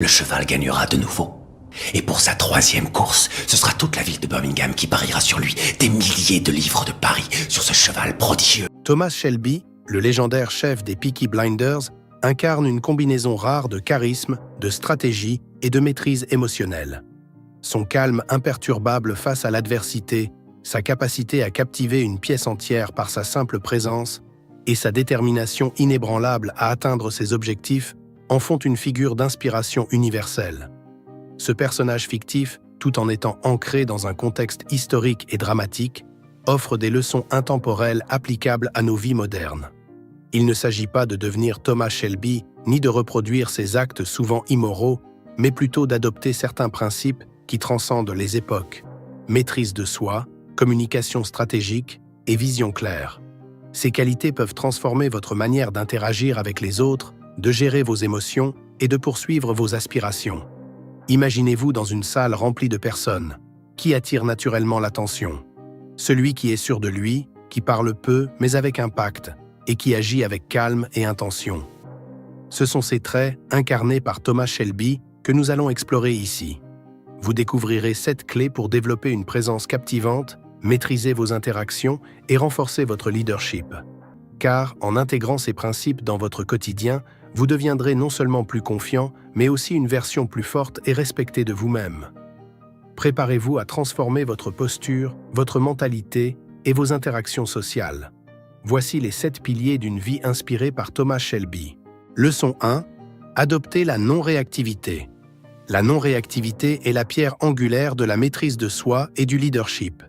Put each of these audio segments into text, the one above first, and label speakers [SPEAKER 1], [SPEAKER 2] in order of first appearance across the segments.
[SPEAKER 1] cheval gagnera de nouveau. Et pour sa troisième course, ce sera toute la ville de Birmingham qui pariera sur lui. Des milliers de livres de paris sur ce cheval prodigieux.
[SPEAKER 2] Thomas Shelby, le légendaire chef des Peaky Blinders, incarne une combinaison rare de charisme, de stratégie et de maîtrise émotionnelle. Son calme imperturbable face à l'adversité, sa capacité à captiver une pièce entière par sa simple présence et sa détermination inébranlable à atteindre ses objectifs en font une figure d'inspiration universelle. Ce personnage fictif, tout en étant ancré dans un contexte historique et dramatique, offre des leçons intemporelles applicables à nos vies modernes. Il ne s'agit pas de devenir Thomas Shelby ni de reproduire ses actes souvent immoraux, mais plutôt d'adopter certains principes qui transcendent les époques: maîtrise de soi, communication stratégique et vision claire. Ces qualités peuvent transformer votre manière d'interagir avec les autres, de gérer vos émotions et de poursuivre vos aspirations. Imaginez-vous dans une salle remplie de personnes. Qui attire naturellement l'attention? Celui qui est sûr de lui, qui parle peu mais avec impact, et qui agit avec calme et intention. Ce sont ces traits, incarnés par Thomas Shelby, que nous allons explorer ici. Vous découvrirez 7 clés pour développer une présence captivante, maîtriser vos interactions et renforcer votre leadership. Car, en intégrant ces principes dans votre quotidien, vous deviendrez non seulement plus confiant, mais aussi une version plus forte et respectée de vous-même. Préparez-vous à transformer votre posture, votre mentalité et vos interactions sociales. Voici les 7 piliers d'une vie inspirée par Thomas Shelby. Leçon 1. Adoptez la non-réactivité. La non-réactivité est la pierre angulaire de la maîtrise de soi et du leadership.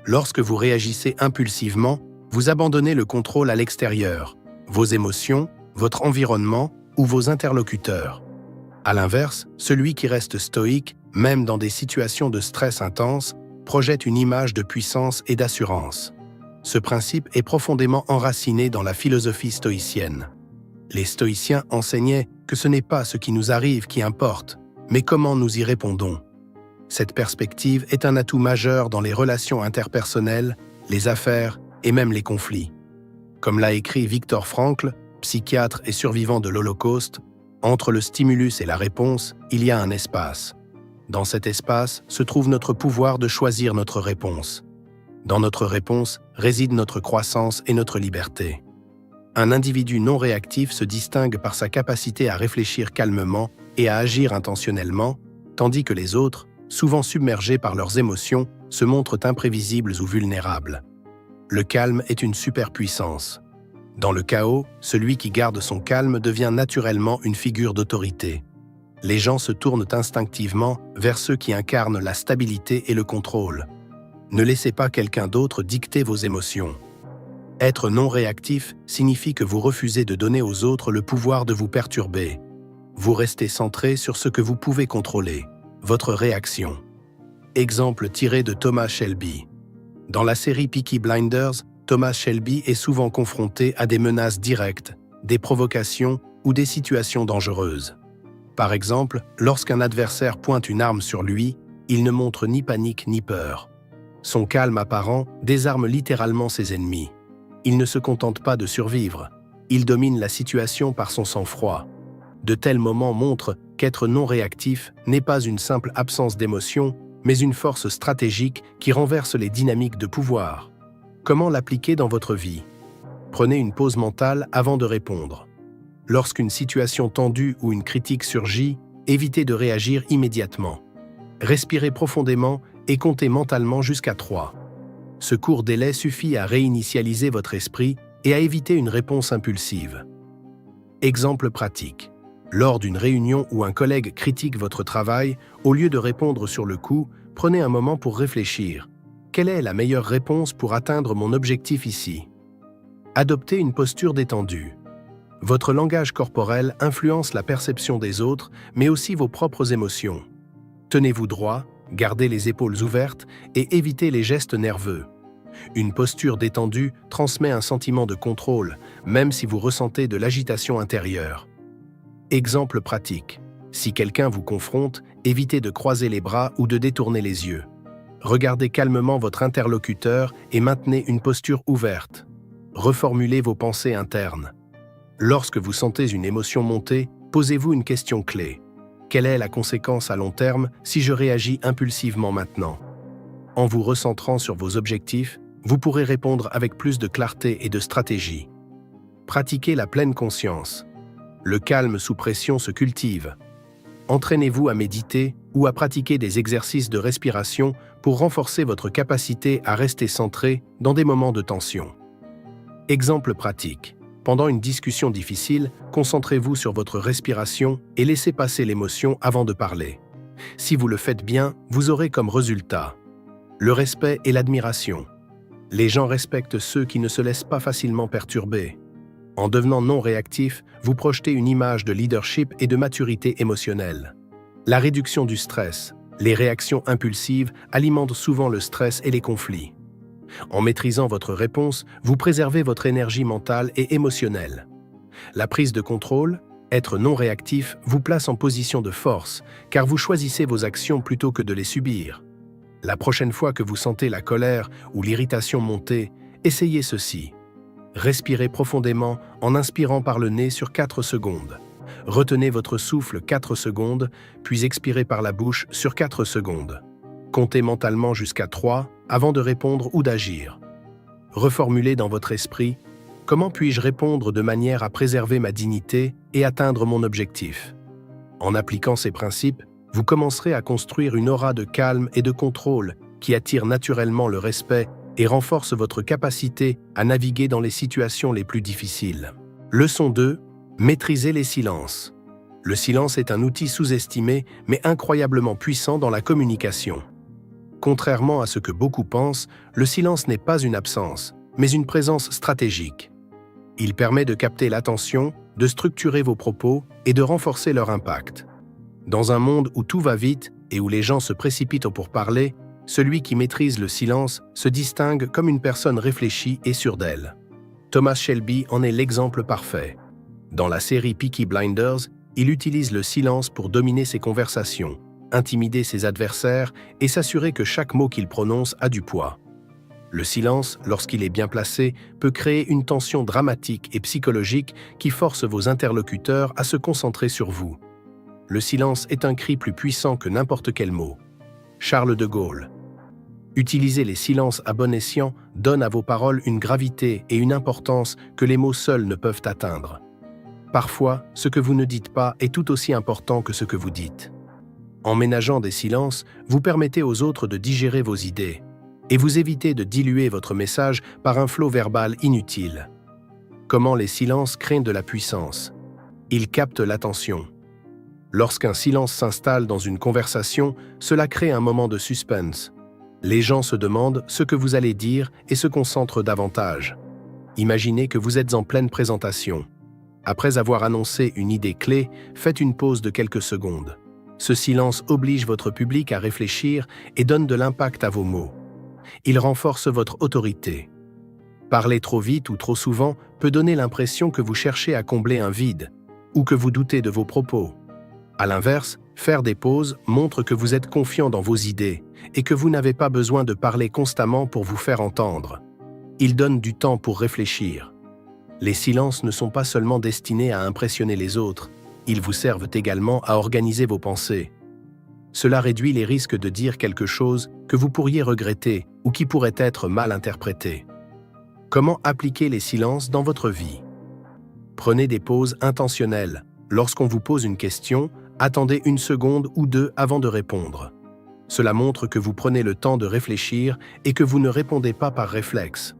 [SPEAKER 2] Lorsque vous réagissez impulsivement, vous abandonnez le contrôle à l'extérieur, vos émotions, votre environnement ou vos interlocuteurs. À l'inverse, celui qui reste stoïque, même dans des situations de stress intense, projette une image de puissance et d'assurance. Ce principe est profondément enraciné dans la philosophie stoïcienne. Les stoïciens enseignaient que ce n'est pas ce qui nous arrive qui importe, mais comment nous y répondons. Cette perspective est un atout majeur dans les relations interpersonnelles, les affaires et même les conflits. Comme l'a écrit Viktor Frankl, psychiatre et survivant de l'Holocauste, entre le stimulus et la réponse, il y a un espace. Dans cet espace se trouve notre pouvoir de choisir notre réponse. Dans notre réponse réside notre croissance et notre liberté. Un individu non réactif se distingue par sa capacité à réfléchir calmement et à agir intentionnellement, tandis que les autres, souvent submergés par leurs émotions, se montrent imprévisibles ou vulnérables. Le calme est une superpuissance. Dans le chaos, celui qui garde son calme devient naturellement une figure d'autorité. Les gens se tournent instinctivement vers ceux qui incarnent la stabilité et le contrôle. Ne laissez pas quelqu'un d'autre dicter vos émotions. Être non réactif signifie que vous refusez de donner aux autres le pouvoir de vous perturber. Vous restez centré sur ce que vous pouvez contrôler, votre réaction. Exemple tiré de Thomas Shelby. Dans la série Peaky Blinders, Thomas Shelby est souvent confronté à des menaces directes, des provocations ou des situations dangereuses. Par exemple, lorsqu'un adversaire pointe une arme sur lui, il ne montre ni panique ni peur. Son calme apparent désarme littéralement ses ennemis. Il ne se contente pas de survivre, il domine la situation par son sang-froid. De tels moments montrent qu'être non réactif n'est pas une simple absence d'émotion, mais une force stratégique qui renverse les dynamiques de pouvoir. Comment l'appliquer dans votre vie? Prenez une pause mentale avant de répondre. Lorsqu'une situation tendue ou une critique surgit, évitez de réagir immédiatement. Respirez profondément et comptez mentalement jusqu'à 3. Ce court délai suffit à réinitialiser votre esprit et à éviter une réponse impulsive. Exemple pratique. Lors d'une réunion où un collègue critique votre travail, au lieu de répondre sur le coup, prenez un moment pour réfléchir. Quelle est la meilleure réponse pour atteindre mon objectif ici? Adoptez une posture détendue. Votre langage corporel influence la perception des autres, mais aussi vos propres émotions. Tenez-vous droit, gardez les épaules ouvertes et évitez les gestes nerveux. Une posture détendue transmet un sentiment de contrôle, même si vous ressentez de l'agitation intérieure. Exemple pratique. Si quelqu'un vous confronte, évitez de croiser les bras ou de détourner les yeux. Regardez calmement votre interlocuteur et maintenez une posture ouverte. Reformulez vos pensées internes. Lorsque vous sentez une émotion monter, posez-vous une question clé. Quelle est la conséquence à long terme si je réagis impulsivement maintenant? En vous recentrant sur vos objectifs, vous pourrez répondre avec plus de clarté et de stratégie. Pratiquez la pleine conscience. Le calme sous pression se cultive. Entraînez-vous à méditer ou à pratiquer des exercices de respiration pour renforcer votre capacité à rester centré dans des moments de tension. Exemple pratique. Pendant une discussion difficile, concentrez-vous sur votre respiration et laissez passer l'émotion avant de parler. Si vous le faites bien, vous aurez comme résultat le respect et l'admiration. Les gens respectent ceux qui ne se laissent pas facilement perturber. En devenant non réactif, vous projetez une image de leadership et de maturité émotionnelle. La réduction du stress. Les réactions impulsives alimentent souvent le stress et les conflits. En maîtrisant votre réponse, vous préservez votre énergie mentale et émotionnelle. La prise de contrôle, être non réactif, vous place en position de force, car vous choisissez vos actions plutôt que de les subir. La prochaine fois que vous sentez la colère ou l'irritation monter, essayez ceci. Respirez profondément en inspirant par le nez sur 4 secondes. Retenez votre souffle 4 secondes, puis expirez par la bouche sur 4 secondes. Comptez mentalement jusqu'à 3 avant de répondre ou d'agir. Reformulez dans votre esprit « Comment puis-je répondre de manière à préserver ma dignité et atteindre mon objectif ?» En appliquant ces principes, vous commencerez à construire une aura de calme et de contrôle qui attire naturellement le respect et renforce votre capacité à naviguer dans les situations les plus difficiles. Leçon 2. Maîtrisez les silences. Le silence est un outil sous-estimé mais incroyablement puissant dans la communication. Contrairement à ce que beaucoup pensent, le silence n'est pas une absence, mais une présence stratégique. Il permet de capter l'attention, de structurer vos propos et de renforcer leur impact. Dans un monde où tout va vite et où les gens se précipitent pour parler, celui qui maîtrise le silence se distingue comme une personne réfléchie et sûre d'elle. Thomas Shelby en est l'exemple parfait. Dans la série Peaky Blinders, il utilise le silence pour dominer ses conversations, intimider ses adversaires et s'assurer que chaque mot qu'il prononce a du poids. Le silence, lorsqu'il est bien placé, peut créer une tension dramatique et psychologique qui force vos interlocuteurs à se concentrer sur vous. Le silence est un cri plus puissant que n'importe quel mot. Charles de Gaulle. Utiliser les silences à bon escient donne à vos paroles une gravité et une importance que les mots seuls ne peuvent atteindre. Parfois, ce que vous ne dites pas est tout aussi important que ce que vous dites. En ménageant des silences, vous permettez aux autres de digérer vos idées et vous évitez de diluer votre message par un flot verbal inutile. Comment les silences créent de la puissance? Ils captent l'attention. Lorsqu'un silence s'installe dans une conversation, cela crée un moment de suspense. Les gens se demandent ce que vous allez dire et se concentrent davantage. Imaginez que vous êtes en pleine présentation. Après avoir annoncé une idée clé, faites une pause de quelques secondes. Ce silence oblige votre public à réfléchir et donne de l'impact à vos mots. Il renforce votre autorité. Parler trop vite ou trop souvent peut donner l'impression que vous cherchez à combler un vide ou que vous doutez de vos propos. À l'inverse, faire des pauses montre que vous êtes confiant dans vos idées et que vous n'avez pas besoin de parler constamment pour vous faire entendre. Il donne du temps pour réfléchir. Les silences ne sont pas seulement destinés à impressionner les autres, ils vous servent également à organiser vos pensées. Cela réduit les risques de dire quelque chose que vous pourriez regretter ou qui pourrait être mal interprété. Comment appliquer les silences dans votre vie? Prenez des pauses intentionnelles. Lorsqu'on vous pose une question, attendez 1 seconde ou 2 avant de répondre. Cela montre que vous prenez le temps de réfléchir et que vous ne répondez pas par réflexe.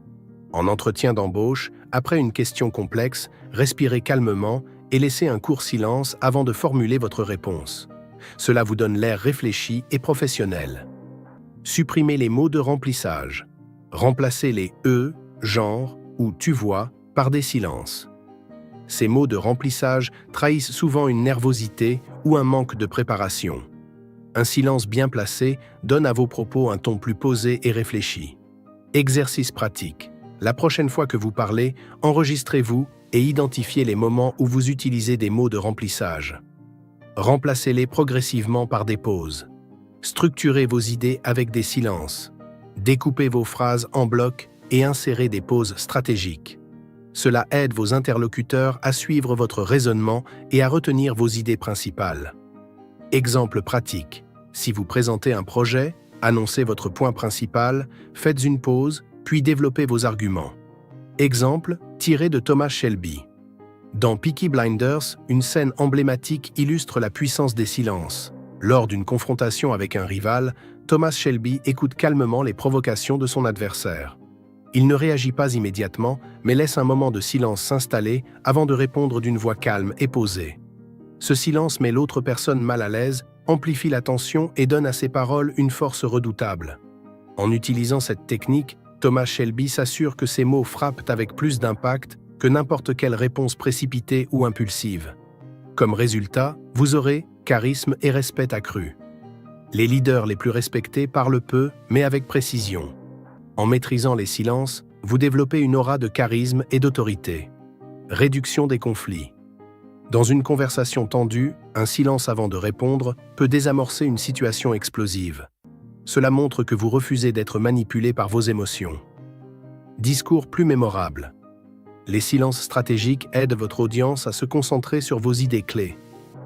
[SPEAKER 2] En entretien d'embauche, après une question complexe, respirez calmement et laissez un court silence avant de formuler votre réponse. Cela vous donne l'air réfléchi et professionnel. Supprimez les mots de remplissage. Remplacez les « genre » ou « tu vois » par des silences. Ces mots de remplissage trahissent souvent une nervosité ou un manque de préparation. Un silence bien placé donne à vos propos un ton plus posé et réfléchi. Exercice pratique. La prochaine fois que vous parlez, enregistrez-vous et identifiez les moments où vous utilisez des mots de remplissage. Remplacez-les progressivement par des pauses. Structurez vos idées avec des silences. Découpez vos phrases en blocs et insérez des pauses stratégiques. Cela aide vos interlocuteurs à suivre votre raisonnement et à retenir vos idées principales. Exemple pratique. Si vous présentez un projet, annoncez votre point principal, faites une pause, puis développez vos arguments. Exemple tiré de Thomas Shelby. Dans Peaky Blinders, une scène emblématique illustre la puissance des silences. Lors d'une confrontation avec un rival, Thomas Shelby écoute calmement les provocations de son adversaire. Il ne réagit pas immédiatement, mais laisse un moment de silence s'installer avant de répondre d'une voix calme et posée. Ce silence met l'autre personne mal à l'aise, amplifie la tension et donne à ses paroles une force redoutable. En utilisant cette technique, Thomas Shelby s'assure que ses mots frappent avec plus d'impact que n'importe quelle réponse précipitée ou impulsive. Comme résultat, vous aurez charisme et respect accru. Les leaders les plus respectés parlent peu, mais avec précision. En maîtrisant les silences, vous développez une aura de charisme et d'autorité. Réduction des conflits. Dans une conversation tendue, un silence avant de répondre peut désamorcer une situation explosive. Cela montre que vous refusez d'être manipulé par vos émotions. Discours plus mémorable. Les silences stratégiques aident votre audience à se concentrer sur vos idées clés.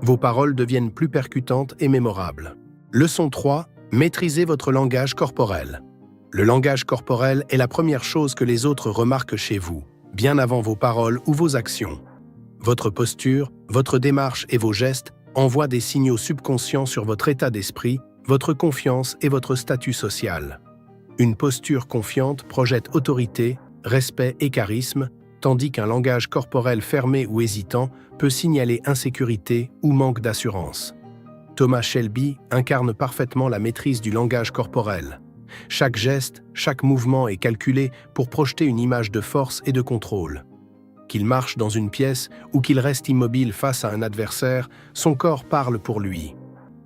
[SPEAKER 2] Vos paroles deviennent plus percutantes et mémorables. Leçon 3. Maîtrisez votre langage corporel. Le langage corporel est la première chose que les autres remarquent chez vous, bien avant vos paroles ou vos actions. Votre posture, votre démarche et vos gestes envoient des signaux subconscients sur votre état d'esprit, votre confiance et votre statut social. Une posture confiante projette autorité, respect et charisme, tandis qu'un langage corporel fermé ou hésitant peut signaler insécurité ou manque d'assurance. Thomas Shelby incarne parfaitement la maîtrise du langage corporel. Chaque geste, chaque mouvement est calculé pour projeter une image de force et de contrôle. Qu'il marche dans une pièce ou qu'il reste immobile face à un adversaire, son corps parle pour lui.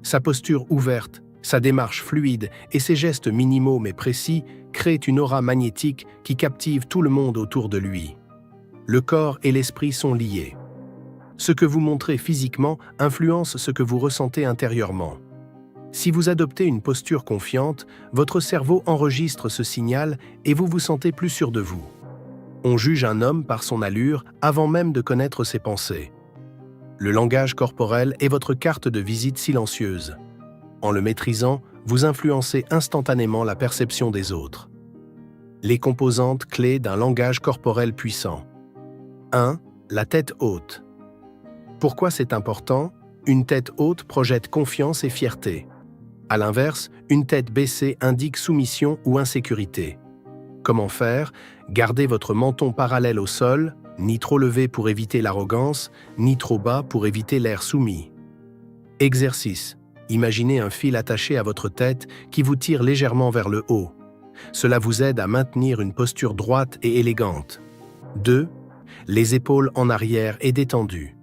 [SPEAKER 2] Sa posture ouverte, sa démarche fluide et ses gestes minimaux mais précis créent une aura magnétique qui captive tout le monde autour de lui. Le corps et l'esprit sont liés. Ce que vous montrez physiquement influence ce que vous ressentez intérieurement. Si vous adoptez une posture confiante, votre cerveau enregistre ce signal et vous vous sentez plus sûr de vous. On juge un homme par son allure avant même de connaître ses pensées. Le langage corporel est votre carte de visite silencieuse. En le maîtrisant, vous influencez instantanément la perception des autres. Les composantes clés d'un langage corporel puissant. 1. La tête haute. Pourquoi c'est important? Une tête haute projette confiance et fierté. À l'inverse, une tête baissée indique soumission ou insécurité. Comment faire? Gardez votre menton parallèle au sol, ni trop levé pour éviter l'arrogance, ni trop bas pour éviter l'air soumis. Exercice. Imaginez un fil attaché à votre tête qui vous tire légèrement vers le haut. Cela vous aide à maintenir une posture droite et élégante. 2. Les épaules en arrière et détendues.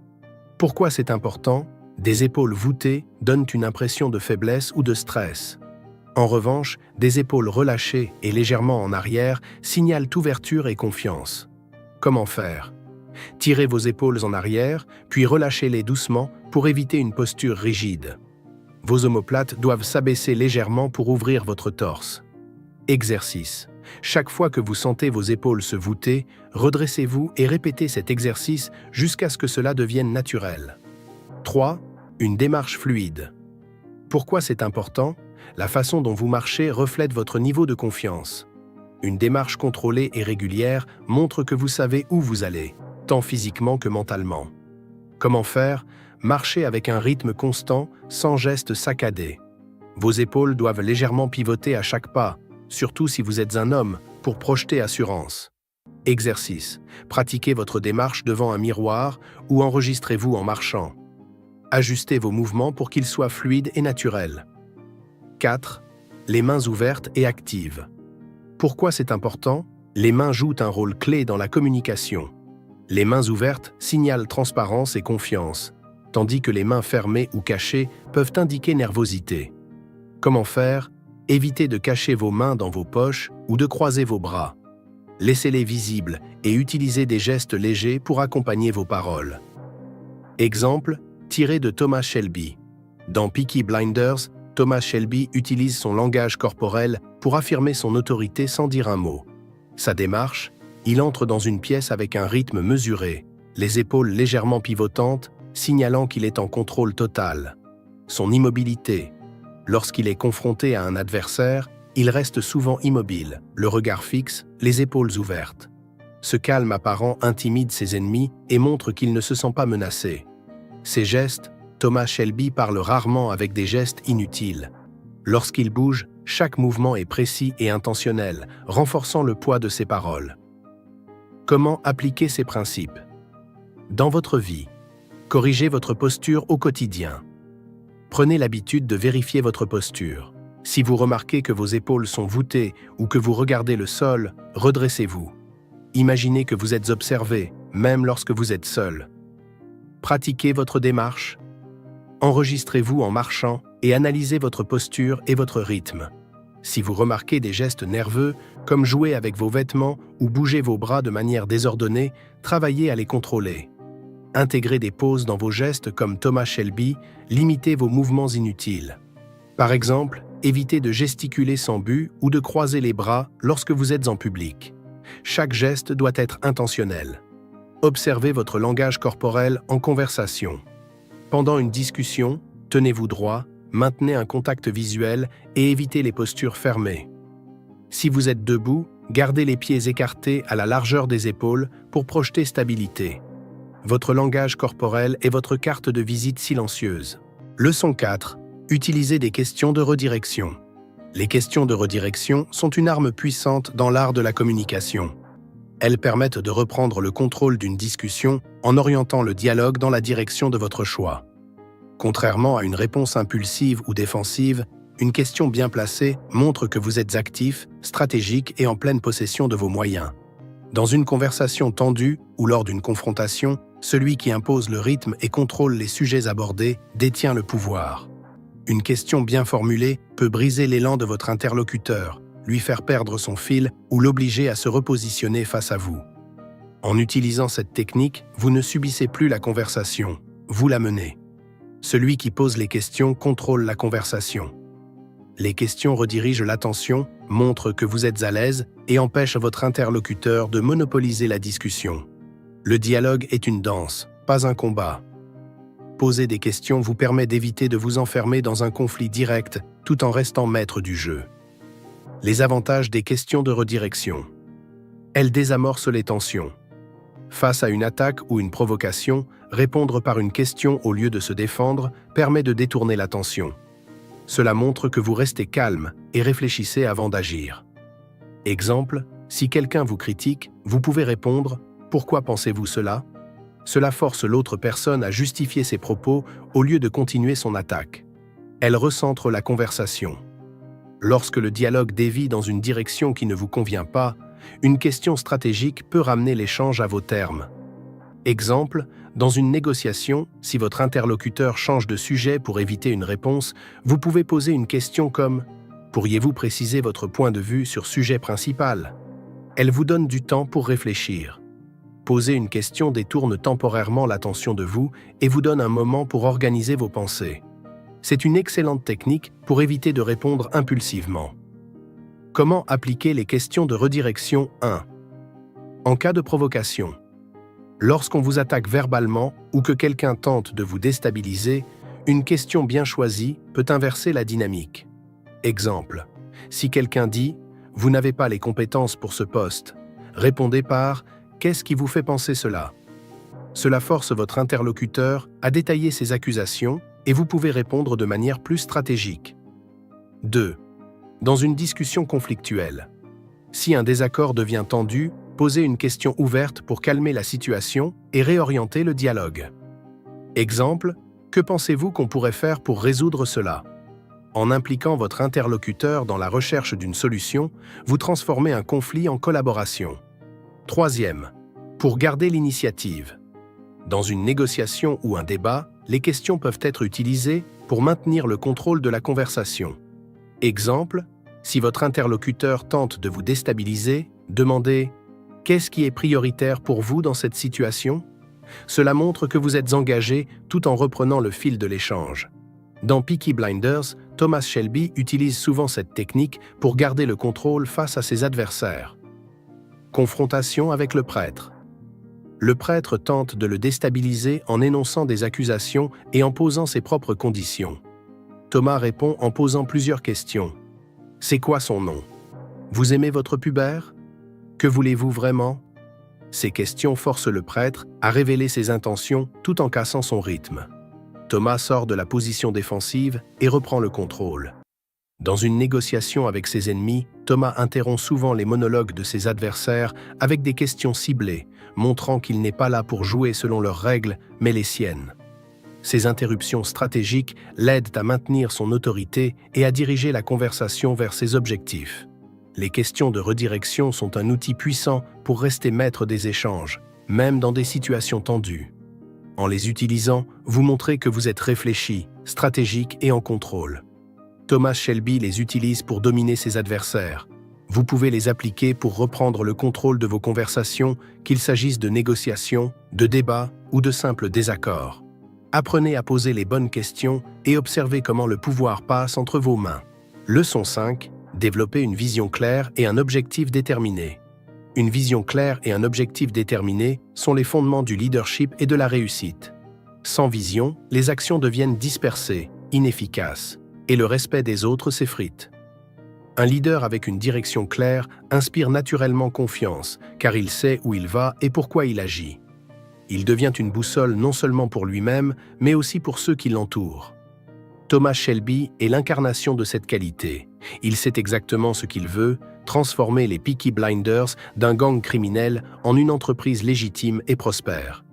[SPEAKER 2] Pourquoi c'est important? Des épaules voûtées donnent une impression de faiblesse ou de stress. En revanche, des épaules relâchées et légèrement en arrière signalent ouverture et confiance. Comment faire? Tirez vos épaules en arrière, puis relâchez-les doucement pour éviter une posture rigide. Vos omoplates doivent s'abaisser légèrement pour ouvrir votre torse. Exercice. Chaque fois que vous sentez vos épaules se voûter, redressez-vous et répétez cet exercice jusqu'à ce que cela devienne naturel. 3. Une démarche fluide. Pourquoi c'est important? La façon dont vous marchez reflète votre niveau de confiance. Une démarche contrôlée et régulière montre que vous savez où vous allez, tant physiquement que mentalement. Comment faire? Marchez avec un rythme constant, sans gestes saccadés. Vos épaules doivent légèrement pivoter à chaque pas, surtout si vous êtes un homme, pour projeter assurance. Exercice. Pratiquez votre démarche devant un miroir ou enregistrez-vous en marchant. Ajustez vos mouvements pour qu'ils soient fluides et naturels. 4. Les mains ouvertes et actives. Pourquoi c'est important? Les mains jouent un rôle clé dans la communication. Les mains ouvertes signalent transparence et confiance, tandis que les mains fermées ou cachées peuvent indiquer nervosité. Comment faire? Évitez de cacher vos mains dans vos poches ou de croiser vos bras. Laissez-les visibles et utilisez des gestes légers pour accompagner vos paroles. Exemple, tiré de Thomas Shelby. Dans Peaky Blinders, Thomas Shelby utilise son langage corporel pour affirmer son autorité sans dire un mot. Sa démarche, il entre dans une pièce avec un rythme mesuré, les épaules légèrement pivotantes, signalant qu'il est en contrôle total. son immobilité. Lorsqu'il est confronté à un adversaire, il reste souvent immobile, le regard fixe, les épaules ouvertes. Ce calme apparent intimide ses ennemis et montre qu'il ne se sent pas menacé. Ses gestes, Thomas Shelby parle rarement avec des gestes inutiles. Lorsqu'il bouge, chaque mouvement est précis et intentionnel, renforçant le poids de ses paroles. Comment appliquer ces principes? Dans votre vie, corrigez votre posture au quotidien. Prenez l'habitude de vérifier votre posture. Si vous remarquez que vos épaules sont voûtées ou que vous regardez le sol, redressez-vous. Imaginez que vous êtes observé, même lorsque vous êtes seul. Pratiquez votre démarche. Enregistrez-vous en marchant et analysez votre posture et votre rythme. Si vous remarquez des gestes nerveux, comme jouer avec vos vêtements ou bouger vos bras de manière désordonnée, travaillez à les contrôler. Intégrez des pauses dans vos gestes comme Thomas Shelby, limitez vos mouvements inutiles. Par exemple, évitez de gesticuler sans but ou de croiser les bras lorsque vous êtes en public. Chaque geste doit être intentionnel. Observez votre langage corporel en conversation. Pendant une discussion, tenez-vous droit, maintenez un contact visuel et évitez les postures fermées. Si vous êtes debout, gardez les pieds écartés à la largeur des épaules pour projeter stabilité. Votre langage corporel est votre carte de visite silencieuse. Leçon 4. Utilisez des questions de redirection. Les questions de redirection sont une arme puissante dans l'art de la communication. Elles permettent de reprendre le contrôle d'une discussion en orientant le dialogue dans la direction de votre choix. Contrairement à une réponse impulsive ou défensive, une question bien placée montre que vous êtes actif, stratégique et en pleine possession de vos moyens. Dans une conversation tendue ou lors d'une confrontation, celui qui impose le rythme et contrôle les sujets abordés détient le pouvoir. Une question bien formulée peut briser l'élan de votre interlocuteur, lui faire perdre son fil ou l'obliger à se repositionner face à vous. En utilisant cette technique, vous ne subissez plus la conversation, vous la menez. Celui qui pose les questions contrôle la conversation. Les questions redirigent l'attention, montrent que vous êtes à l'aise et empêchent votre interlocuteur de monopoliser la discussion. Le dialogue est une danse, pas un combat. Poser des questions vous permet d'éviter de vous enfermer dans un conflit direct tout en restant maître du jeu. Les avantages des questions de redirection. Elles désamorcent les tensions. Face à une attaque ou une provocation, répondre par une question au lieu de se défendre permet de détourner l'attention. Cela montre que vous restez calme et réfléchissez avant d'agir. Exemple, si quelqu'un vous critique, vous pouvez répondre « Pourquoi pensez-vous cela ?» Cela force l'autre personne à justifier ses propos au lieu de continuer son attaque. Elle recentre la conversation. Lorsque le dialogue dévie dans une direction qui ne vous convient pas, une question stratégique peut ramener l'échange à vos termes. Exemple, dans une négociation, si votre interlocuteur change de sujet pour éviter une réponse, vous pouvez poser une question comme « Pourriez-vous préciser votre point de vue sur sujet principal ?» Elle vous donne du temps pour réfléchir. Poser une question détourne temporairement l'attention de vous et vous donne un moment pour organiser vos pensées. C'est une excellente technique pour éviter de répondre impulsivement. Comment appliquer les questions de redirection 1 ? En cas de provocation. Lorsqu'on vous attaque verbalement ou que quelqu'un tente de vous déstabiliser, une question bien choisie peut inverser la dynamique. Exemple, si quelqu'un dit « Vous n'avez pas les compétences pour ce poste », répondez par « Qu'est-ce qui vous fait penser cela ?» Cela force votre interlocuteur à détailler ses accusations et vous pouvez répondre de manière plus stratégique. 2. Dans une discussion conflictuelle. Si un désaccord devient tendu, posez une question ouverte pour calmer la situation et réorienter le dialogue. Exemple, que pensez-vous qu'on pourrait faire pour résoudre cela ? En impliquant votre interlocuteur dans la recherche d'une solution, vous transformez un conflit en collaboration. 3e, pour garder l'initiative. Dans une négociation ou un débat, les questions peuvent être utilisées pour maintenir le contrôle de la conversation. Exemple, si votre interlocuteur tente de vous déstabiliser, demandez « Qu'est-ce qui est prioritaire pour vous dans cette situation ?» Cela montre que vous êtes engagé tout en reprenant le fil de l'échange. Dans Peaky Blinders, Thomas Shelby utilise souvent cette technique pour garder le contrôle face à ses adversaires. Confrontation avec le prêtre. Le prêtre tente de le déstabiliser en énonçant des accusations et en posant ses propres conditions. Thomas répond en posant plusieurs questions. C'est quoi son nom? Vous aimez votre pubère? Que voulez-vous vraiment? Ces questions forcent le prêtre à révéler ses intentions tout en cassant son rythme. Thomas sort de la position défensive et reprend le contrôle. Dans une négociation avec ses ennemis, Thomas interrompt souvent les monologues de ses adversaires avec des questions ciblées, montrant qu'il n'est pas là pour jouer selon leurs règles, mais les siennes. Ces interruptions stratégiques l'aident à maintenir son autorité et à diriger la conversation vers ses objectifs. Les questions de redirection sont un outil puissant pour rester maître des échanges, même dans des situations tendues. En les utilisant, vous montrez que vous êtes réfléchi, stratégique et en contrôle. Thomas Shelby les utilise pour dominer ses adversaires. Vous pouvez les appliquer pour reprendre le contrôle de vos conversations, qu'il s'agisse de négociations, de débats ou de simples désaccords. Apprenez à poser les bonnes questions et observez comment le pouvoir passe entre vos mains. Leçon 5. Développer une vision claire et un objectif déterminé. Une vision claire et un objectif déterminé sont les fondements du leadership et de la réussite. Sans vision, les actions deviennent dispersées, inefficaces, et le respect des autres s'effrite. Un leader avec une direction claire inspire naturellement confiance, car il sait où il va et pourquoi il agit. Il devient une boussole non seulement pour lui-même, mais aussi pour ceux qui l'entourent. Thomas Shelby est l'incarnation de cette qualité. Il sait exactement ce qu'il veut, transformer les Peaky Blinders d'un gang criminel en une entreprise légitime et prospère.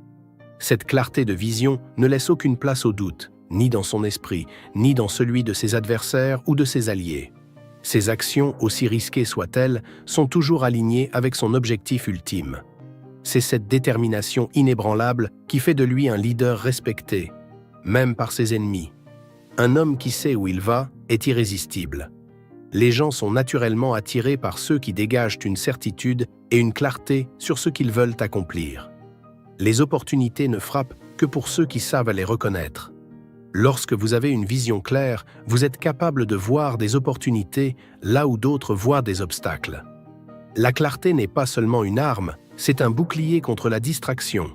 [SPEAKER 2] Cette clarté de vision ne laisse aucune place au doute, ni dans son esprit, ni dans celui de ses adversaires ou de ses alliés. Ses actions, aussi risquées soient-elles, sont toujours alignées avec son objectif ultime. C'est cette détermination inébranlable qui fait de lui un leader respecté, même par ses ennemis. Un homme qui sait où il va est irrésistible. Les gens sont naturellement attirés par ceux qui dégagent une certitude et une clarté sur ce qu'ils veulent accomplir. Les opportunités ne frappent que pour ceux qui savent les reconnaître. Lorsque vous avez une vision claire, vous êtes capable de voir des opportunités là où d'autres voient des obstacles. La clarté n'est pas seulement une arme, c'est un bouclier contre la distraction.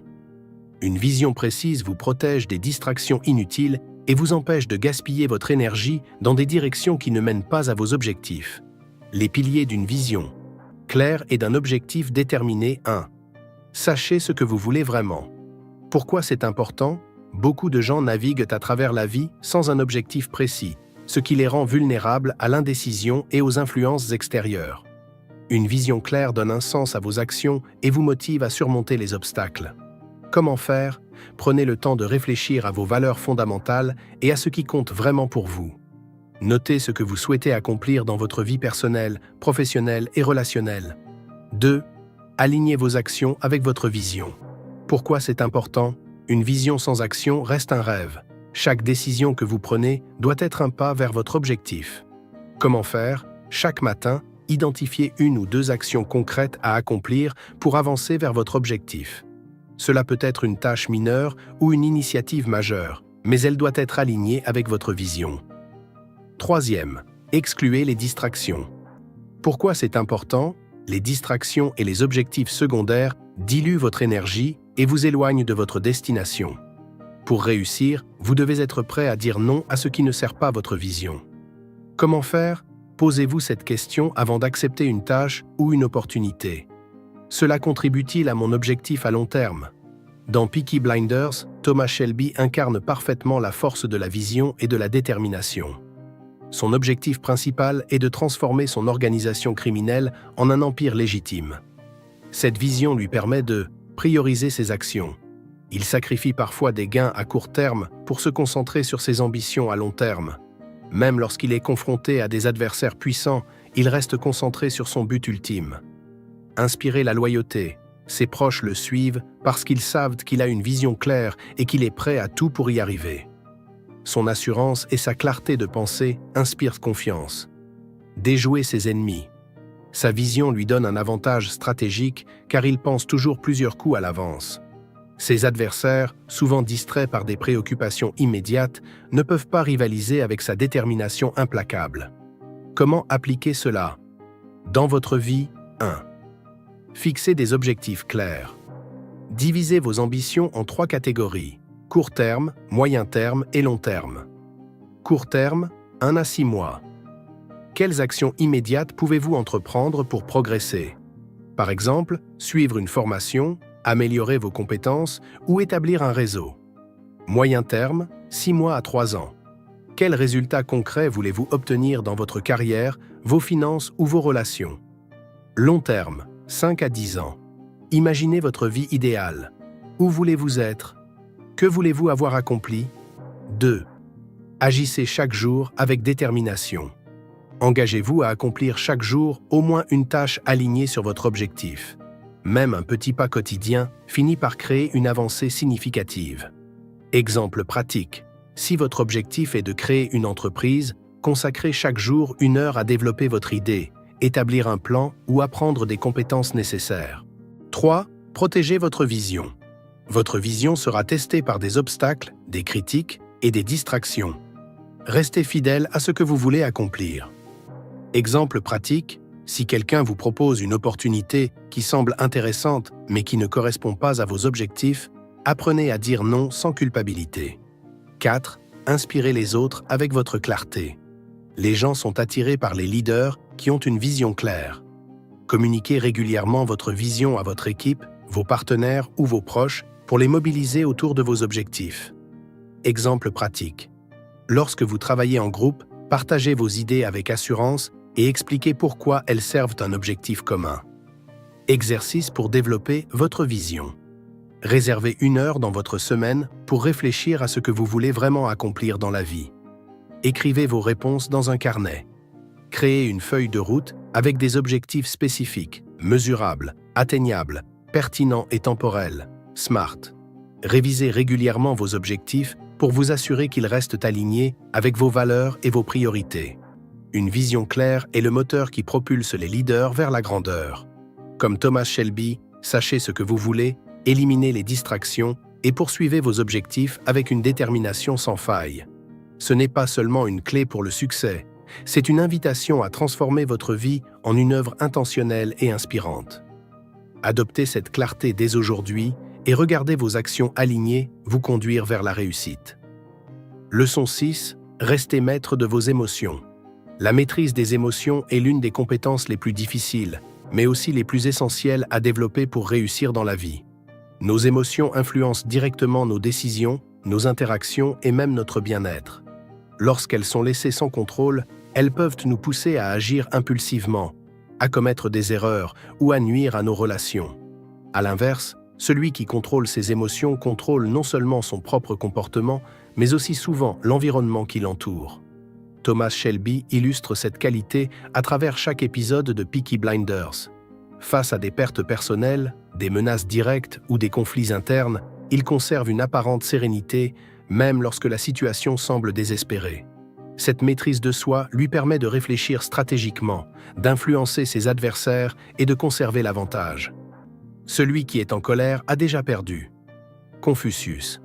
[SPEAKER 2] Une vision précise vous protège des distractions inutiles et vous empêche de gaspiller votre énergie dans des directions qui ne mènent pas à vos objectifs. Les piliers d'une vision claire et d'un objectif déterminé. 1. Sachez ce que vous voulez vraiment. Pourquoi c'est important? Beaucoup de gens naviguent à travers la vie sans un objectif précis, ce qui les rend vulnérables à l'indécision et aux influences extérieures. Une vision claire donne un sens à vos actions et vous motive à surmonter les obstacles. Comment faire? Prenez le temps de réfléchir à vos valeurs fondamentales et à ce qui compte vraiment pour vous. Notez ce que vous souhaitez accomplir dans votre vie personnelle, professionnelle et relationnelle. 2. Alignez vos actions avec votre vision. Pourquoi c'est important? Une vision sans action reste un rêve. Chaque décision que vous prenez doit être un pas vers votre objectif. Comment faire? Chaque matin, identifiez une ou deux actions concrètes à accomplir pour avancer vers votre objectif. Cela peut être une tâche mineure ou une initiative majeure, mais elle doit être alignée avec votre vision. 3. Excluez les distractions. Pourquoi c'est important? Les distractions et les objectifs secondaires diluent votre énergie et vous éloignent de votre destination. Pour réussir, vous devez être prêt à dire non à ce qui ne sert pas votre vision. Comment faire? Posez-vous cette question avant d'accepter une tâche ou une opportunité. Cela contribue-t-il à mon objectif à long terme? Dans Peaky Blinders, Thomas Shelby incarne parfaitement la force de la vision et de la détermination. Son objectif principal est de transformer son organisation criminelle en un empire légitime. Cette vision lui permet de prioriser ses actions. Il sacrifie parfois des gains à court terme pour se concentrer sur ses ambitions à long terme. Même lorsqu'il est confronté à des adversaires puissants, il reste concentré sur son but ultime. Inspirer la loyauté. Ses proches le suivent parce qu'ils savent qu'il a une vision claire et qu'il est prêt à tout pour y arriver. Son assurance et sa clarté de pensée inspirent confiance. Déjouer ses ennemis. Sa vision lui donne un avantage stratégique car il pense toujours plusieurs coups à l'avance. Ses adversaires, souvent distraits par des préoccupations immédiates, ne peuvent pas rivaliser avec sa détermination implacable. Comment appliquer cela? Dans votre vie, 1. Fixez des objectifs clairs. Divisez vos ambitions en 3 catégories: court terme, moyen terme et long terme. Court terme, 1 à 6 mois. Quelles actions immédiates pouvez-vous entreprendre pour progresser? Par exemple, suivre une formation, améliorer vos compétences ou établir un réseau. Moyen terme, 6 mois à 3 ans. Quels résultats concrets voulez-vous obtenir dans votre carrière, vos finances ou vos relations? Long terme, 5 à 10 ans. Imaginez votre vie idéale. Où voulez-vous être? Que voulez-vous avoir accompli? 2. Agissez chaque jour avec détermination. Engagez-vous à accomplir chaque jour au moins une tâche alignée sur votre objectif. Même un petit pas quotidien finit par créer une avancée significative. Exemple pratique. Si votre objectif est de créer une entreprise, consacrez chaque jour 1 heure à développer votre idée, établir un plan ou apprendre des compétences nécessaires. 3. Protégez votre vision. Votre vision sera testée par des obstacles, des critiques et des distractions. Restez fidèle à ce que vous voulez accomplir. Exemple pratique, si quelqu'un vous propose une opportunité qui semble intéressante mais qui ne correspond pas à vos objectifs, apprenez à dire non sans culpabilité. 4. Inspirez les autres avec votre clarté. Les gens sont attirés par les leaders qui ont une vision claire. Communiquez régulièrement votre vision à votre équipe, vos partenaires ou vos proches pour les mobiliser autour de vos objectifs. Exemple pratique. Lorsque vous travaillez en groupe, partagez vos idées avec assurance et expliquez pourquoi elles servent un objectif commun. Exercice pour développer votre vision. Réservez 1 heure dans votre semaine pour réfléchir à ce que vous voulez vraiment accomplir dans la vie. Écrivez vos réponses dans un carnet. Créez une feuille de route avec des objectifs spécifiques, mesurables, atteignables, pertinents et temporels, SMART. Révisez régulièrement vos objectifs pour vous assurer qu'ils restent alignés avec vos valeurs et vos priorités. Une vision claire est le moteur qui propulse les leaders vers la grandeur. Comme Thomas Shelby, sachez ce que vous voulez, éliminez les distractions et poursuivez vos objectifs avec une détermination sans faille. Ce n'est pas seulement une clé pour le succès, c'est une invitation à transformer votre vie en une œuvre intentionnelle et inspirante. Adoptez cette clarté dès aujourd'hui et regardez vos actions alignées vous conduire vers la réussite. Leçon 6. Restez maître de vos émotions. La maîtrise des émotions est l'une des compétences les plus difficiles, mais aussi les plus essentielles à développer pour réussir dans la vie. Nos émotions influencent directement nos décisions, nos interactions et même notre bien-être. Lorsqu'elles sont laissées sans contrôle, elles peuvent nous pousser à agir impulsivement, à commettre des erreurs ou à nuire à nos relations. À l'inverse, celui qui contrôle ses émotions contrôle non seulement son propre comportement, mais aussi souvent l'environnement qui l'entoure. Thomas Shelby illustre cette qualité à travers chaque épisode de Peaky Blinders. Face à des pertes personnelles, des menaces directes ou des conflits internes, il conserve une apparente sérénité, même lorsque la situation semble désespérée. Cette maîtrise de soi lui permet de réfléchir stratégiquement, d'influencer ses adversaires et de conserver l'avantage. Celui qui est en colère a déjà perdu. Confucius.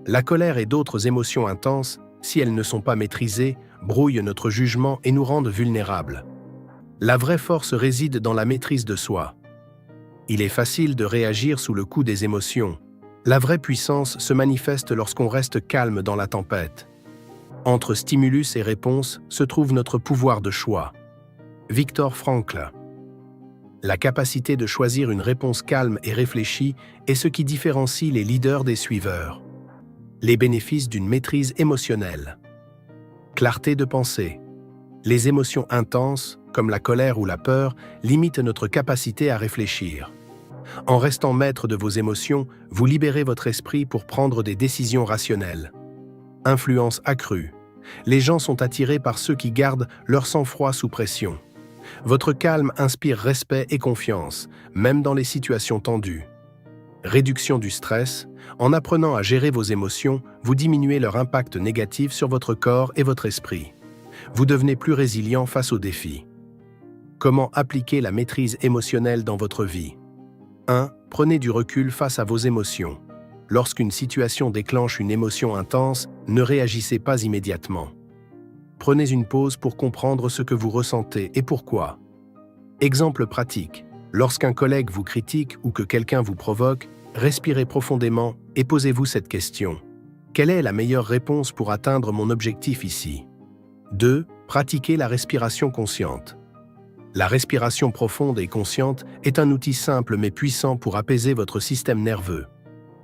[SPEAKER 2] La colère et d'autres émotions intenses, si elles ne sont pas maîtrisées, brouillent notre jugement et nous rendent vulnérables. La vraie force réside dans la maîtrise de soi. Il est facile de réagir sous le coup des émotions. La vraie puissance se manifeste lorsqu'on reste calme dans la tempête. Entre stimulus et réponse se trouve notre pouvoir de choix. Viktor Frankl. La capacité de choisir une réponse calme et réfléchie est ce qui différencie les leaders des suiveurs. Les bénéfices d'une maîtrise émotionnelle. Clarté de pensée. Les émotions intenses, comme la colère ou la peur, limitent notre capacité à réfléchir. En restant maître de vos émotions, vous libérez votre esprit pour prendre des décisions rationnelles. Influence accrue. Les gens sont attirés par ceux qui gardent leur sang-froid sous pression. Votre calme inspire respect et confiance, même dans les situations tendues. Réduction du stress. En apprenant à gérer vos émotions, vous diminuez leur impact négatif sur votre corps et votre esprit. Vous devenez plus résilient face aux défis. Comment appliquer la maîtrise émotionnelle dans votre vie? 1. Prenez du recul face à vos émotions. Lorsqu'une situation déclenche une émotion intense, ne réagissez pas immédiatement. Prenez une pause pour comprendre ce que vous ressentez et pourquoi. Exemple pratique. Lorsqu'un collègue vous critique ou que quelqu'un vous provoque, respirez profondément et posez-vous cette question. Quelle est la meilleure réponse pour atteindre mon objectif ici? 2. Pratiquez la respiration consciente. La respiration profonde et consciente est un outil simple mais puissant pour apaiser votre système nerveux.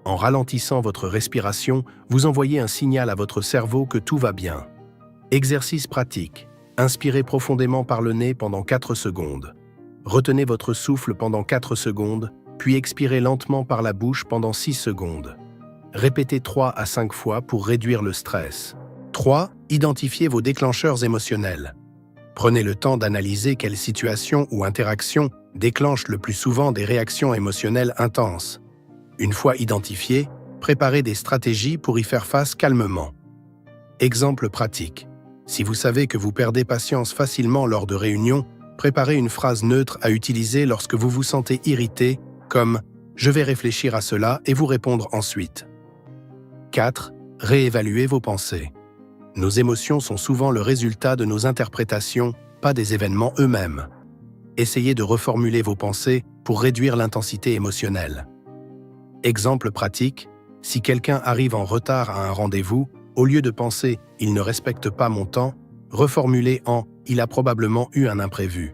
[SPEAKER 2] En ralentissant votre respiration, vous envoyez un signal à votre cerveau que tout va bien. Exercice pratique. Inspirez profondément par le nez pendant 4 secondes. Retenez votre souffle pendant 4 secondes, puis expirez lentement par la bouche pendant 6 secondes. Répétez 3 à 5 fois pour réduire le stress. 3. Identifiez vos déclencheurs émotionnels. Prenez le temps d'analyser quelles situations ou interactions déclenchent le plus souvent des réactions émotionnelles intenses. Une fois identifiées, préparez des stratégies pour y faire face calmement. Exemple pratique. Si vous savez que vous perdez patience facilement lors de réunions, préparez une phrase neutre à utiliser lorsque vous vous sentez irrité, comme « Je vais réfléchir à cela et vous répondre ensuite ». 4. Réévaluez vos pensées. Nos émotions sont souvent le résultat de nos interprétations, pas des événements eux-mêmes. Essayez de reformuler vos pensées pour réduire l'intensité émotionnelle. Exemple pratique, si quelqu'un arrive en retard à un rendez-vous, au lieu de penser « il ne respecte pas mon temps », reformulez en « il a probablement eu un imprévu ».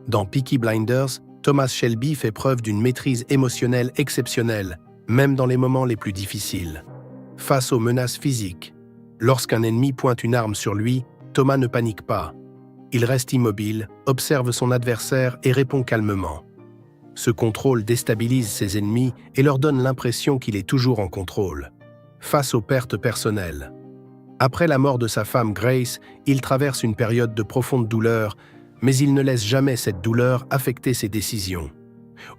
[SPEAKER 2] Dans Peaky Blinders, Thomas Shelby fait preuve d'une maîtrise émotionnelle exceptionnelle, même dans les moments les plus difficiles. Face aux menaces physiques, lorsqu'un ennemi pointe une arme sur lui, Thomas ne panique pas. Il reste immobile, observe son adversaire et répond calmement. Ce contrôle déstabilise ses ennemis et leur donne l'impression qu'il est toujours en contrôle. Face aux pertes personnelles. Après la mort de sa femme Grace, il traverse une période de profonde douleur, mais il ne laisse jamais cette douleur affecter ses décisions.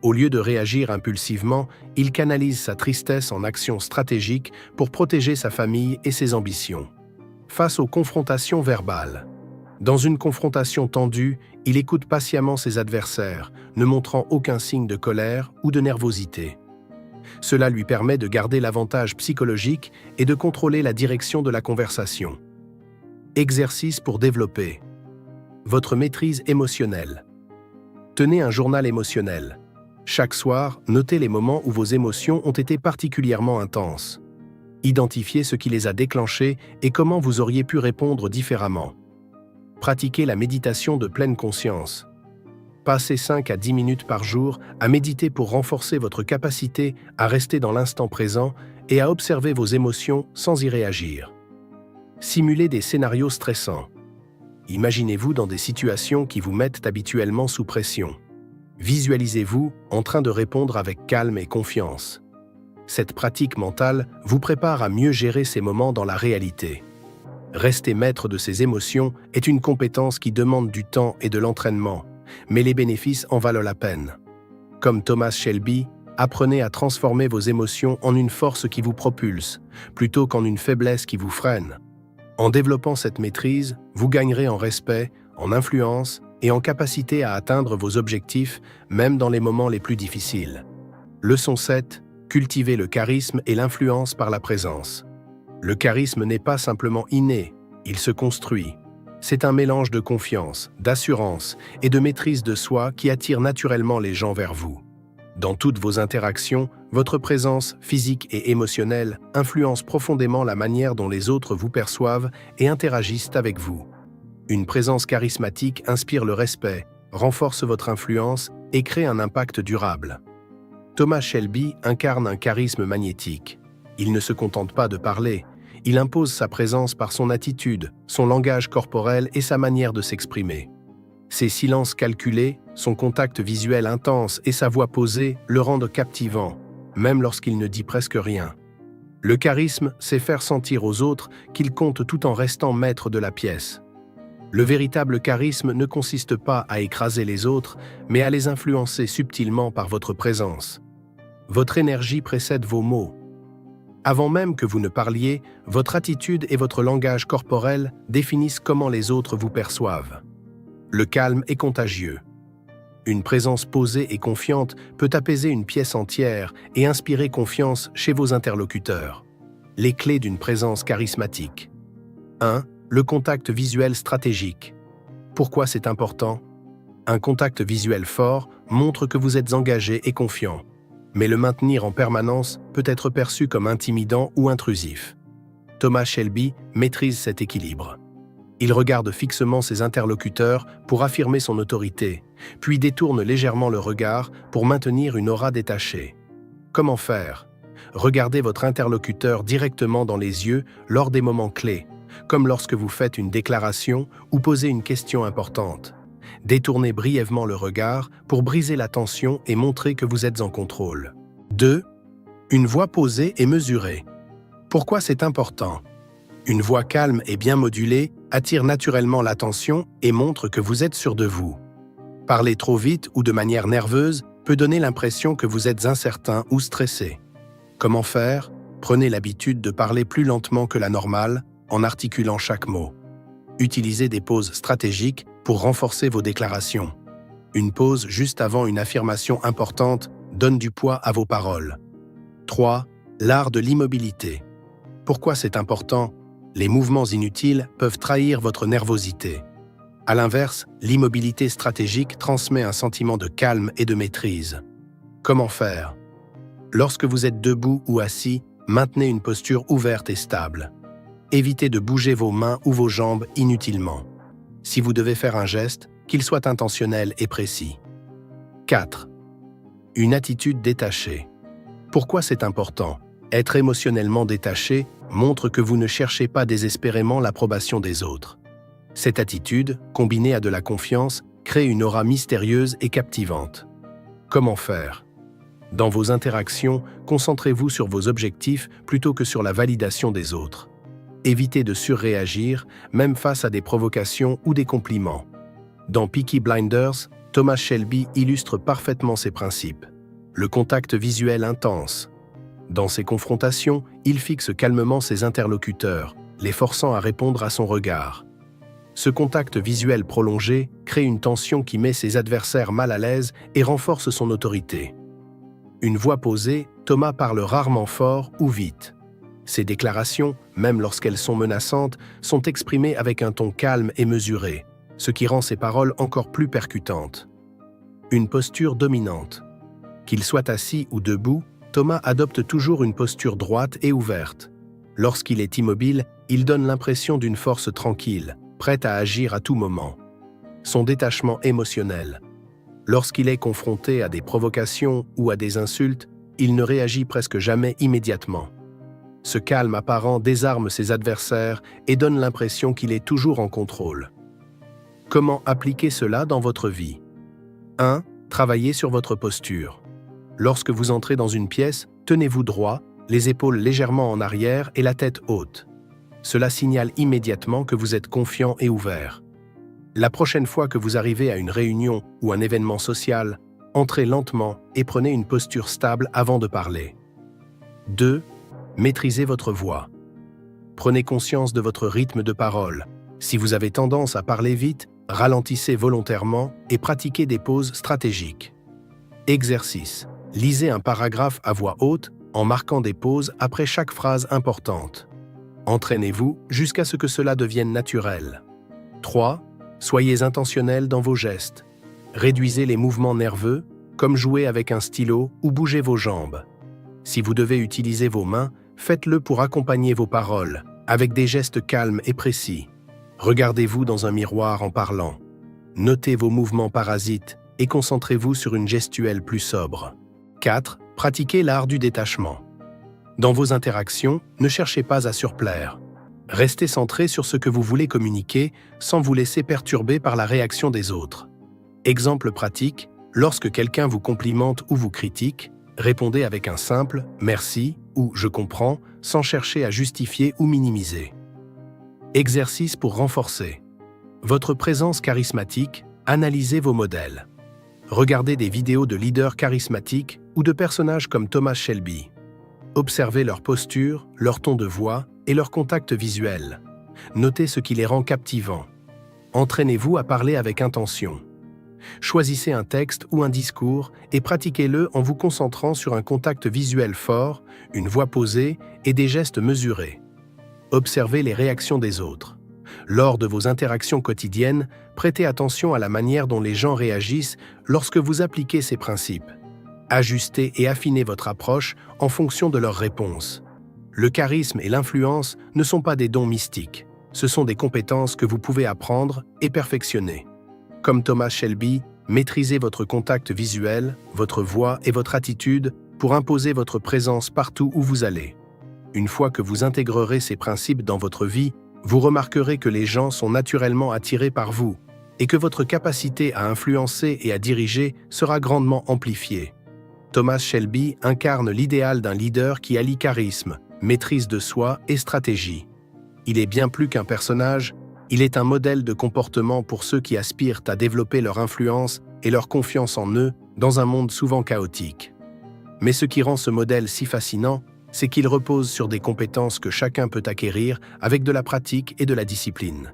[SPEAKER 2] Au lieu de réagir impulsivement, il canalise sa tristesse en actions stratégiques pour protéger sa famille et ses ambitions. Face aux confrontations verbales. Dans une confrontation tendue, il écoute patiemment ses adversaires, ne montrant aucun signe de colère ou de nervosité. Cela lui permet de garder l'avantage psychologique et de contrôler la direction de la conversation. Exercice pour développer votre maîtrise émotionnelle. Tenez un journal émotionnel. Chaque soir, notez les moments où vos émotions ont été particulièrement intenses. Identifiez ce qui les a déclenchées et comment vous auriez pu répondre différemment. Pratiquez la méditation de pleine conscience. Passez 5 à 10 minutes par jour à méditer pour renforcer votre capacité à rester dans l'instant présent et à observer vos émotions sans y réagir. Simulez des scénarios stressants. Imaginez-vous dans des situations qui vous mettent habituellement sous pression. Visualisez-vous en train de répondre avec calme et confiance. Cette pratique mentale vous prépare à mieux gérer ces moments dans la réalité. Rester maître de ses émotions est une compétence qui demande du temps et de l'entraînement, mais les bénéfices en valent la peine. Comme Thomas Shelby, apprenez à transformer vos émotions en une force qui vous propulse, plutôt qu'en une faiblesse qui vous freine. En développant cette maîtrise, vous gagnerez en respect, en influence et en capacité à atteindre vos objectifs, même dans les moments les plus difficiles. Leçon 7. Cultivez le charisme et l'influence par la présence. Le charisme n'est pas simplement inné, il se construit. C'est un mélange de confiance, d'assurance et de maîtrise de soi qui attire naturellement les gens vers vous. Dans toutes vos interactions, votre présence physique et émotionnelle influence profondément la manière dont les autres vous perçoivent et interagissent avec vous. Une présence charismatique inspire le respect, renforce votre influence et crée un impact durable. Thomas Shelby incarne un charisme magnétique. Il ne se contente pas de parler, il impose sa présence par son attitude, son langage corporel et sa manière de s'exprimer. Ses silences calculés, son contact visuel intense et sa voix posée le rendent captivant, même lorsqu'il ne dit presque rien. Le charisme, c'est faire sentir aux autres qu'il compte tout en restant maître de la pièce. Le véritable charisme ne consiste pas à écraser les autres, mais à les influencer subtilement par votre présence. Votre énergie précède vos mots. Avant même que vous ne parliez, votre attitude et votre langage corporel définissent comment les autres vous perçoivent. Le calme est contagieux. Une présence posée et confiante peut apaiser une pièce entière et inspirer confiance chez vos interlocuteurs. Les clés d'une présence charismatique. 1. Le contact visuel stratégique. Pourquoi c'est important? Un contact visuel fort montre que vous êtes engagé et confiant, mais le maintenir en permanence peut être perçu comme intimidant ou intrusif. Thomas Shelby maîtrise cet équilibre. Il regarde fixement ses interlocuteurs pour affirmer son autorité, puis détourne légèrement le regard pour maintenir une aura détachée. Comment faire? Regardez votre interlocuteur directement dans les yeux lors des moments clés, comme lorsque vous faites une déclaration ou posez une question importante. Détournez brièvement le regard pour briser la tension et montrer que vous êtes en contrôle. 2. Une voix posée et mesurée. Pourquoi c'est important? Une voix calme et bien modulée attire naturellement l'attention et montre que vous êtes sûr de vous. Parler trop vite ou de manière nerveuse peut donner l'impression que vous êtes incertain ou stressé. Comment faire? Prenez l'habitude de parler plus lentement que la normale en articulant chaque mot. Utilisez des pauses stratégiques pour renforcer vos déclarations. Une pause juste avant une affirmation importante donne du poids à vos paroles. 3. L'art de l'immobilité. Pourquoi c'est important? Les mouvements inutiles peuvent trahir votre nervosité. À l'inverse, l'immobilité stratégique transmet un sentiment de calme et de maîtrise. Comment faire? Lorsque vous êtes debout ou assis, maintenez une posture ouverte et stable. Évitez de bouger vos mains ou vos jambes inutilement. Si vous devez faire un geste, qu'il soit intentionnel et précis. 4. Une attitude détachée. Pourquoi c'est important? Être émotionnellement détaché montre que vous ne cherchez pas désespérément l'approbation des autres. Cette attitude, combinée à de la confiance, crée une aura mystérieuse et captivante. Comment faire? Dans vos interactions, concentrez-vous sur vos objectifs plutôt que sur la validation des autres. Évitez de surréagir, même face à des provocations ou des compliments. Dans Peaky Blinders, Thomas Shelby illustre parfaitement ces principes. Le contact visuel intense. Dans ces confrontations, il fixe calmement ses interlocuteurs, les forçant à répondre à son regard. Ce contact visuel prolongé crée une tension qui met ses adversaires mal à l'aise et renforce son autorité. Une voix posée, Thomas parle rarement fort ou vite. Ses déclarations, même lorsqu'elles sont menaçantes, sont exprimées avec un ton calme et mesuré, ce qui rend ses paroles encore plus percutantes. Une posture dominante. Qu'il soit assis ou debout, Thomas adopte toujours une posture droite et ouverte. Lorsqu'il est immobile, il donne l'impression d'une force tranquille, prête à agir à tout moment. Son détachement émotionnel. Lorsqu'il est confronté à des provocations ou à des insultes, il ne réagit presque jamais immédiatement. Ce calme apparent désarme ses adversaires et donne l'impression qu'il est toujours en contrôle. Comment appliquer cela dans votre vie? 1. Travaillez sur votre posture. Lorsque vous entrez dans une pièce, tenez-vous droit, les épaules légèrement en arrière et la tête haute. Cela signale immédiatement que vous êtes confiant et ouvert. La prochaine fois que vous arrivez à une réunion ou un événement social, entrez lentement et prenez une posture stable avant de parler. 2. Maîtrisez votre voix. Prenez conscience de votre rythme de parole. Si vous avez tendance à parler vite, ralentissez volontairement et pratiquez des pauses stratégiques. Exercice. Lisez un paragraphe à voix haute en marquant des pauses après chaque phrase importante. Entraînez-vous jusqu'à ce que cela devienne naturel. 3. Soyez intentionnel dans vos gestes. Réduisez les mouvements nerveux, comme jouer avec un stylo ou bouger vos jambes. Si vous devez utiliser vos mains, faites-le pour accompagner vos paroles, avec des gestes calmes et précis. Regardez-vous dans un miroir en parlant. Notez vos mouvements parasites et concentrez-vous sur une gestuelle plus sobre. 4. Pratiquez l'art du détachement. Dans vos interactions, ne cherchez pas à surplaire. Restez centré sur ce que vous voulez communiquer sans vous laisser perturber par la réaction des autres. Exemple pratique, lorsque quelqu'un vous complimente ou vous critique, répondez avec un simple « merci » ou « je comprends » sans chercher à justifier ou minimiser. Exercice pour renforcer. Votre présence charismatique, analysez vos modèles. Regardez des vidéos de leaders charismatiques ou de personnages comme Thomas Shelby. Observez leur posture, leur ton de voix et leur contact visuel. Notez ce qui les rend captivants. Entraînez-vous à parler avec intention. Choisissez un texte ou un discours et pratiquez-le en vous concentrant sur un contact visuel fort, une voix posée et des gestes mesurés. Observez les réactions des autres. Lors de vos interactions quotidiennes, prêtez attention à la manière dont les gens réagissent lorsque vous appliquez ces principes. Ajustez et affinez votre approche en fonction de leurs réponses. Le charisme et l'influence ne sont pas des dons mystiques, ce sont des compétences que vous pouvez apprendre et perfectionner. Comme Thomas Shelby, maîtrisez votre contact visuel, votre voix et votre attitude pour imposer votre présence partout où vous allez. Une fois que vous intégrerez ces principes dans votre vie, vous remarquerez que les gens sont naturellement attirés par vous et que votre capacité à influencer et à diriger sera grandement amplifiée. Thomas Shelby incarne l'idéal d'un leader qui allie charisme, maîtrise de soi et stratégie. Il est bien plus qu'un personnage, il est un modèle de comportement pour ceux qui aspirent à développer leur influence et leur confiance en eux dans un monde souvent chaotique. Mais ce qui rend ce modèle si fascinant, c'est qu'il repose sur des compétences que chacun peut acquérir avec de la pratique et de la discipline.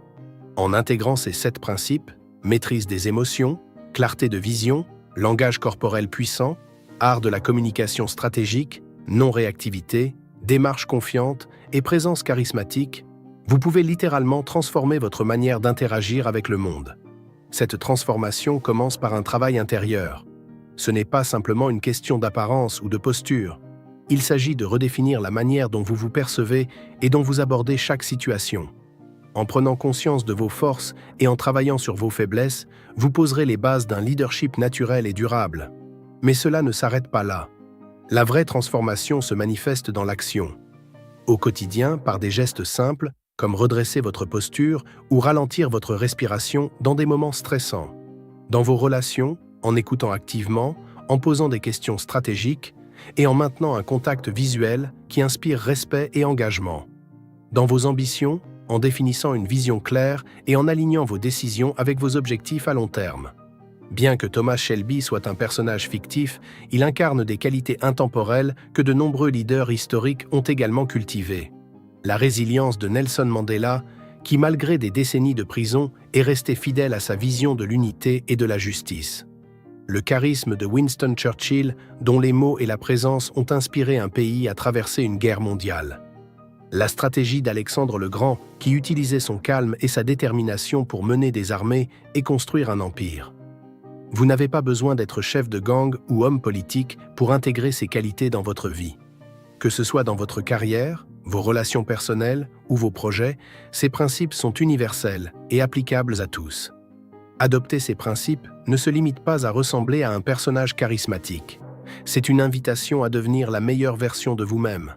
[SPEAKER 2] En intégrant ces 7 principes, maîtrise des émotions, clarté de vision, langage corporel puissant, art de la communication stratégique, non-réactivité, démarche confiante et présence charismatique, vous pouvez littéralement transformer votre manière d'interagir avec le monde. Cette transformation commence par un travail intérieur. Ce n'est pas simplement une question d'apparence ou de posture. Il s'agit de redéfinir la manière dont vous vous percevez et dont vous abordez chaque situation. En prenant conscience de vos forces et en travaillant sur vos faiblesses, vous poserez les bases d'un leadership naturel et durable. Mais cela ne s'arrête pas là. La vraie transformation se manifeste dans l'action. Au quotidien, par des gestes simples, comme redresser votre posture ou ralentir votre respiration dans des moments stressants. Dans vos relations, en écoutant activement, en posant des questions stratégiques et en maintenant un contact visuel qui inspire respect et engagement. Dans vos ambitions, en définissant une vision claire et en alignant vos décisions avec vos objectifs à long terme. Bien que Thomas Shelby soit un personnage fictif, il incarne des qualités intemporelles que de nombreux leaders historiques ont également cultivées. La résilience de Nelson Mandela, qui malgré des décennies de prison, est resté fidèle à sa vision de l'unité et de la justice. Le charisme de Winston Churchill, dont les mots et la présence ont inspiré un pays à traverser une guerre mondiale. La stratégie d'Alexandre le Grand, qui utilisait son calme et sa détermination pour mener des armées et construire un empire. Vous n'avez pas besoin d'être chef de gang ou homme politique pour intégrer ces qualités dans votre vie. Que ce soit dans votre carrière, vos relations personnelles ou vos projets, ces principes sont universels et applicables à tous. Adopter ces principes ne se limite pas à ressembler à un personnage charismatique. C'est une invitation à devenir la meilleure version de vous-même.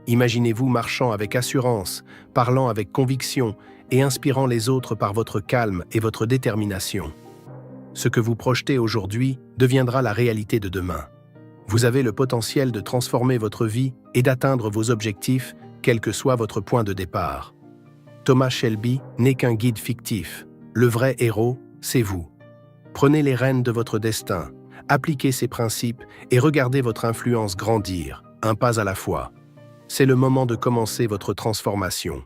[SPEAKER 2] Imaginez-vous marchant avec assurance, parlant avec conviction et inspirant les autres par votre calme et votre détermination. Ce que vous projetez aujourd'hui deviendra la réalité de demain. Vous avez le potentiel de transformer votre vie et d'atteindre vos objectifs, quel que soit votre point de départ. Thomas Shelby n'est qu'un guide fictif. Le vrai héros, c'est vous. Prenez les rênes de votre destin, appliquez ces principes et regardez votre influence grandir, un pas à la fois. C'est le moment de commencer votre transformation.